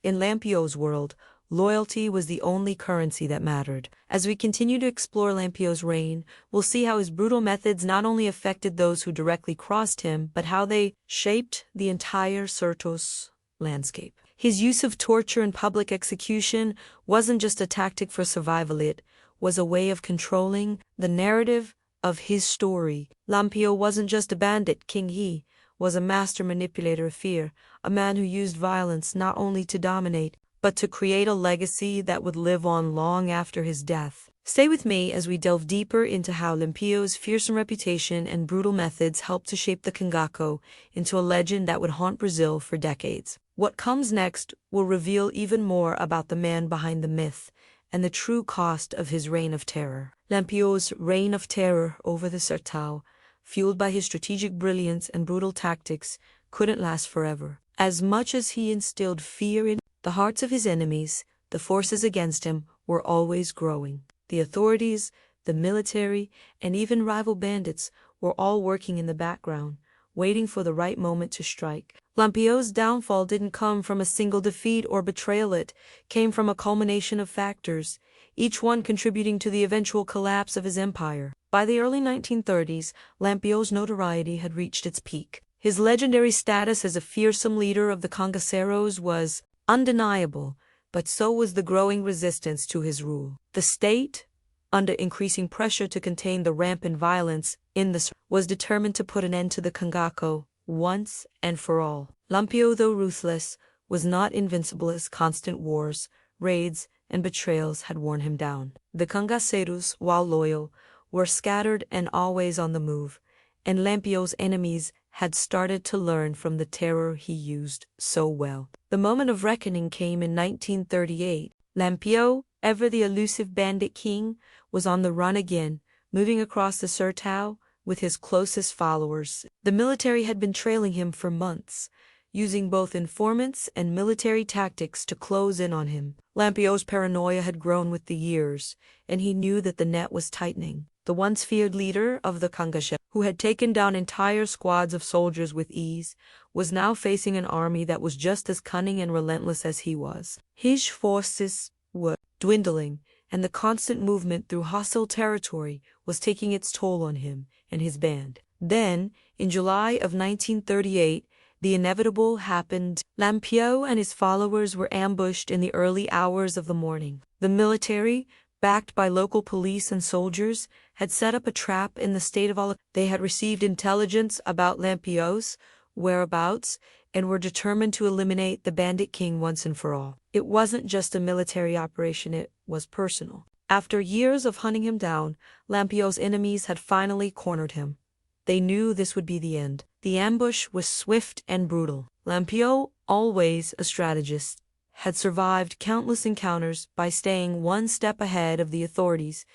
In Lampião's world, loyalty was the only currency that mattered. As we continue to explore Lampião's reign, we'll see how his brutal methods not only affected those who directly crossed him, but how they shaped the entire Sertão's landscape. His use of torture and public execution wasn't just a tactic for survival, it was a way of controlling the narrative of his story. Lampião wasn't just a bandit king, he was a master manipulator of fear, a man who used violence not only to dominate, but to create a legacy that would live on long after his death. Stay with me as we delve deeper into how Lampião's fearsome reputation and brutal methods helped to shape the Cangaço into a legend that would haunt Brazil for decades. What comes next will reveal even more about the man behind the myth and the true cost of his reign of terror. Lampião's reign of terror over the Sertão, fueled by his strategic brilliance and brutal tactics, couldn't last forever. As much as he instilled fear in the hearts of his enemies, the forces against him were always growing. The authorities, the military, and even rival bandits were all working in the background, waiting for the right moment to strike. Lampião's downfall didn't come from a single defeat or betrayal, it came from a culmination of factors, each one contributing to the eventual collapse of his empire. By the early 1930s, Lampião's notoriety had reached its peak. His legendary status as a fearsome leader of the cangaceiros was undeniable, but so was the growing resistance to his rule. The state, under increasing pressure to contain the rampant violence in the was determined to put an end to the Cangaço once and for all. Lampião, though ruthless, was not invincible, as constant wars, raids, and betrayals had worn him down. The cangaceiros, while loyal, were scattered and always on the move, and Lampião's enemies had started to learn from the terror he used so well. The moment of reckoning came in 1938. Lampião, ever the elusive Bandit King, was on the run again, moving across the Sertão with his closest followers. The military had been trailing him for months, using both informants and military tactics to close in on him. Lampião's paranoia had grown with the years, and he knew that the net was tightening. The once feared leader of the Cangaço, who had taken down entire squads of soldiers with ease, was now facing an army that was just as cunning and relentless as he was. His forces were dwindling, and the constant movement through hostile territory was taking its toll on him and his band. Then, in July of 1938, the inevitable happened. Lampião and his followers were ambushed in the early hours of the morning. The military, backed by local police and soldiers, had set up a trap in the state of all. They had received intelligence about Lampião's whereabouts and were determined to eliminate the Bandit King once and for all. It wasn't just a military operation, it was personal. After years of hunting him down, Lampião's enemies had finally cornered him. They knew this would be the end. The ambush was swift and brutal. Lampião, always a strategist, had survived countless encounters by staying one step ahead of the authorities.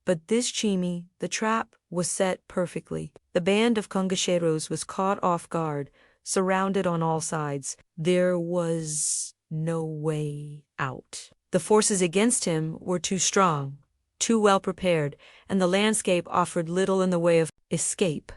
But this chimney, the trap, was set perfectly. The band of cangaceiros was caught off guard, surrounded on all sides. There was no way out. The forces against him were too strong, too well prepared, and the landscape offered little in the way of escape.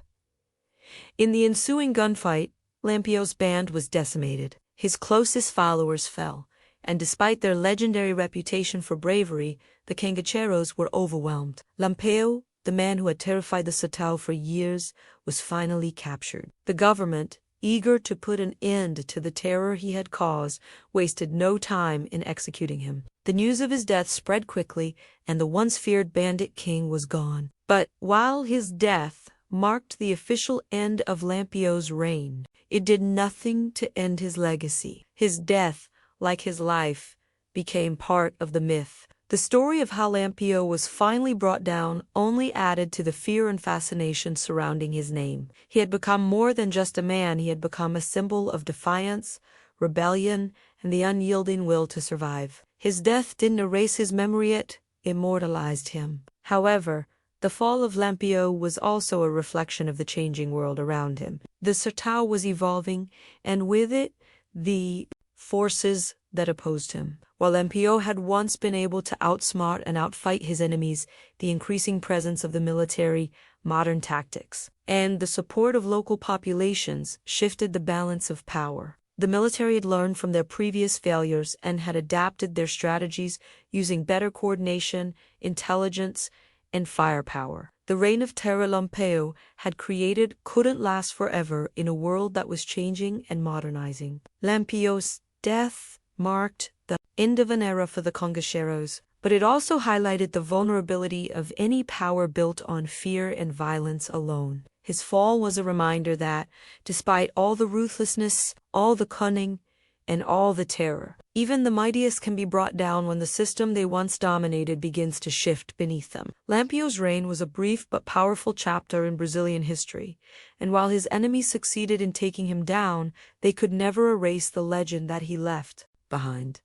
In the ensuing gunfight, Lampião's band was decimated. His closest followers fell, and despite their legendary reputation for bravery, the cangaceiros were overwhelmed. Lampião, the man who had terrified the Sertão for years, was finally captured. The government, eager to put an end to the terror he had caused, wasted no time in executing him. The news of his death spread quickly, and the once feared Bandit King was gone. But while his death marked the official end of Lampião's reign, it did nothing to end his legacy. His death, like his life, became part of the myth. The story of how Lampião was finally brought down only added to the fear and fascination surrounding his name. He had become more than just a man, he had become a symbol of defiance, rebellion, and the unyielding will to survive. His death didn't erase his memory, it immortalized him. However, the fall of Lampião was also a reflection of the changing world around him. The Sertão was evolving, and with it, the forces that opposed him. While Lampião had once been able to outsmart and outfight his enemies, the increasing presence of the military, modern tactics, and the support of local populations shifted the balance of power. The military had learned from their previous failures and had adapted their strategies using better coordination, intelligence, and firepower. The reign of terror Lampião had created couldn't last forever in a world that was changing and modernizing. Lampião's death marked the end of an era for the cangaceiros, but it also highlighted the vulnerability of any power built on fear and violence alone. His fall was a reminder that, despite all the ruthlessness, all the cunning, and all the terror, even the mightiest can be brought down when the system they once dominated begins to shift beneath them. Lampião's reign was a brief but powerful chapter in Brazilian history, and while his enemies succeeded in taking him down, they could never erase the legend that he left behind.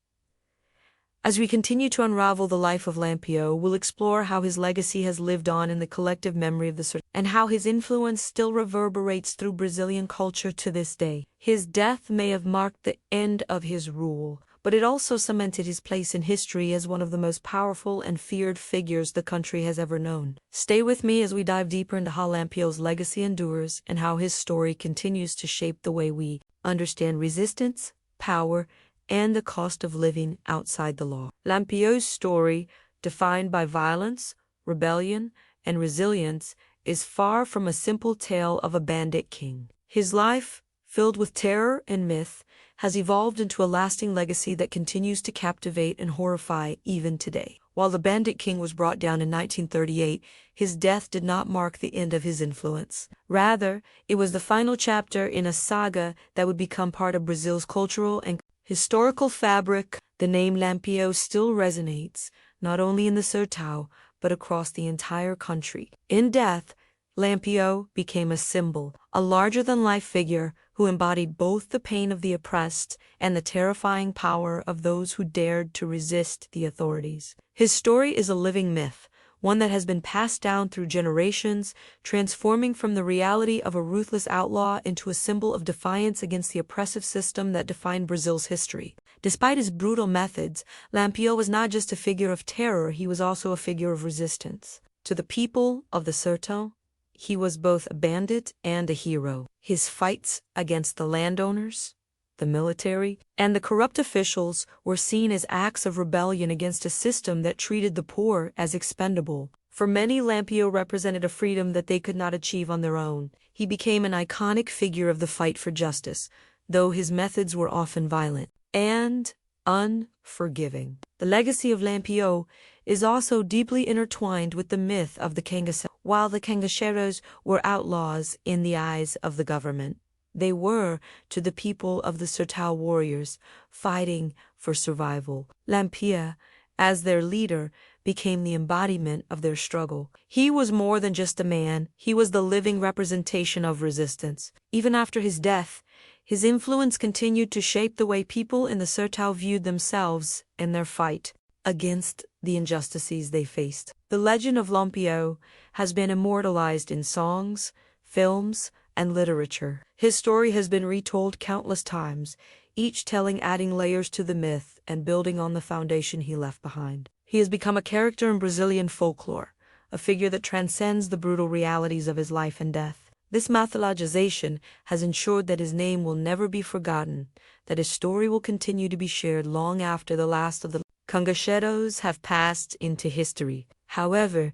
As we continue to unravel the life of Lampião, we'll explore how his legacy has lived on in the collective memory of the Sertão, and how his influence still reverberates through Brazilian culture to this day. His death may have marked the end of his rule, but it also cemented his place in history as one of the most powerful and feared figures the country has ever known. Stay with me as we dive deeper into how Lampião's legacy endures and how his story continues to shape the way we understand resistance, power, and the cost of living outside the law. Lampião's story, defined by violence, rebellion, and resilience, is far from a simple tale of a bandit king. His life, filled with terror and myth, has evolved into a lasting legacy that continues to captivate and horrify even today. While the Bandit King was brought down in 1938, his death did not mark the end of his influence. Rather, it was the final chapter in a saga that would become part of Brazil's cultural and historical fabric. The name Lampião still resonates, not only in the Sertão, but across the entire country. In death, Lampião became a symbol, a larger-than-life figure who embodied both the pain of the oppressed and the terrifying power of those who dared to resist the authorities. His story is a living myth, one that has been passed down through generations, transforming from the reality of a ruthless outlaw into a symbol of defiance against the oppressive system that defined Brazil's history. Despite his brutal methods, Lampião was not just a figure of terror, he was also a figure of resistance. To the people of the Sertão, he was both a bandit and a hero. His fights against the landowners, the military, and the corrupt officials were seen as acts of rebellion against a system that treated the poor as expendable. For many, Lampião represented a freedom that they could not achieve on their own. He became an iconic figure of the fight for justice, though his methods were often violent and unforgiving. The legacy of Lampião is also deeply intertwined with the myth of the Cangaço. While the cangaceiros were outlaws in the eyes of the government, they were, to the people of the Sertão, warriors fighting for survival. Lampião, as their leader, became the embodiment of their struggle. He was more than just a man, he was the living representation of resistance. Even after his death, his influence continued to shape the way people in the Sertão viewed themselves and their fight against the injustices they faced. The legend of Lampião has been immortalized in songs, films, and literature. His story has been retold countless times, each telling adding layers to the myth and building on the foundation he left behind. He has become a character in Brazilian folklore, a figure that transcends the brutal realities of his life and death. This mythologization has ensured that his name will never be forgotten, that his story will continue to be shared long after the last of the cangaceiros have passed into history. However,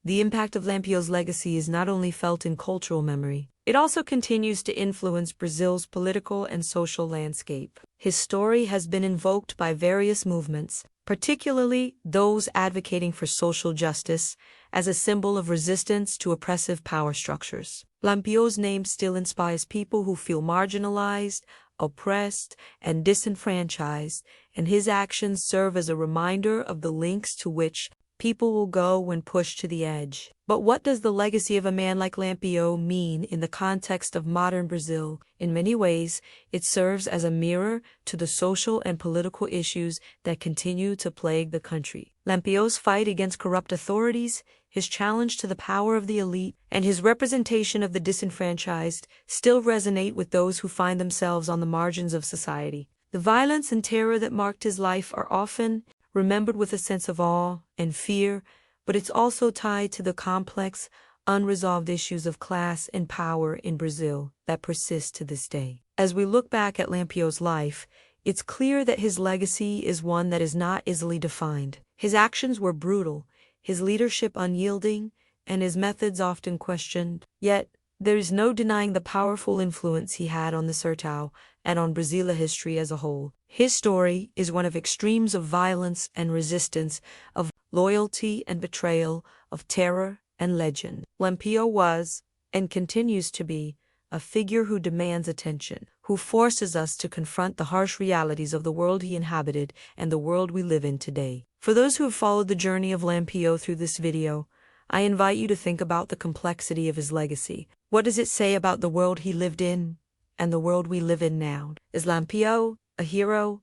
the impact of Lampião's legacy is not only felt in cultural memory, it also continues to influence Brazil's political and social landscape. His story has been invoked by various movements, particularly those advocating for social justice, as a symbol of resistance to oppressive power structures. Lampião's name still inspires people who feel marginalized, oppressed, and disenfranchised, and his actions serve as a reminder of the lengths to which people will go when pushed to the edge. But what does the legacy of a man like Lampião mean in the context of modern Brazil? In many ways, it serves as a mirror to the social and political issues that continue to plague the country. Lampião's fight against corrupt authorities, his challenge to the power of the elite, and his representation of the disenfranchised still resonate with those who find themselves on the margins of society. The violence and terror that marked his life are often remembered with a sense of awe and fear, but it's also tied to the complex, unresolved issues of class and power in Brazil that persist to this day. As we look back at Lampião's life, it's clear that his legacy is one that is not easily defined. His actions were brutal, his leadership unyielding, and his methods often questioned. Yet, There is no denying the powerful influence he had on the Sertão and on Brazilian history as a whole. His story is one of extremes of violence and resistance, of loyalty and betrayal, of terror and legend. Lampião was, and continues to be, a figure who demands attention, who forces us to confront the harsh realities of the world he inhabited and the world we live in today. For those who have followed the journey of Lampião through this video, I invite you to think about the complexity of his legacy. What does it say about the world he lived in and the world we live in now? Is Lampião a hero,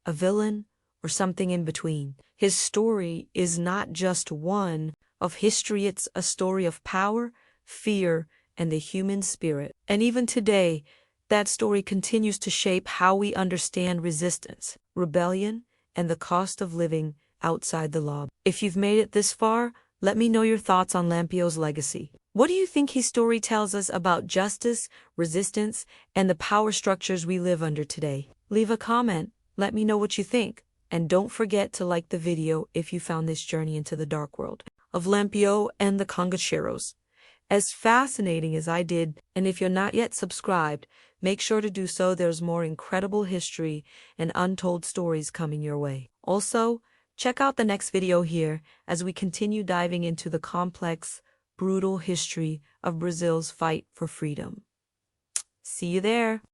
a villain, or something in between? His story is not just one of history, it's a story of power, fear, and the human spirit. And even today, that story continues to shape how we understand resistance, rebellion, and the cost of living outside the law. If you've made it this far, let me know your thoughts on Lampião's legacy. What do you think his story tells us about justice, resistance, and the power structures we live under today? Leave a comment, let me know what you think, and don't forget to like the video if you found this journey into the dark world of Lampião and the cangaceiros as fascinating as I did. And if you're not yet subscribed, make sure to do so. There's more incredible history and untold stories coming your way. Also, check out the next video here as we continue diving into the complex, brutal history of Brazil's fight for freedom. See you there.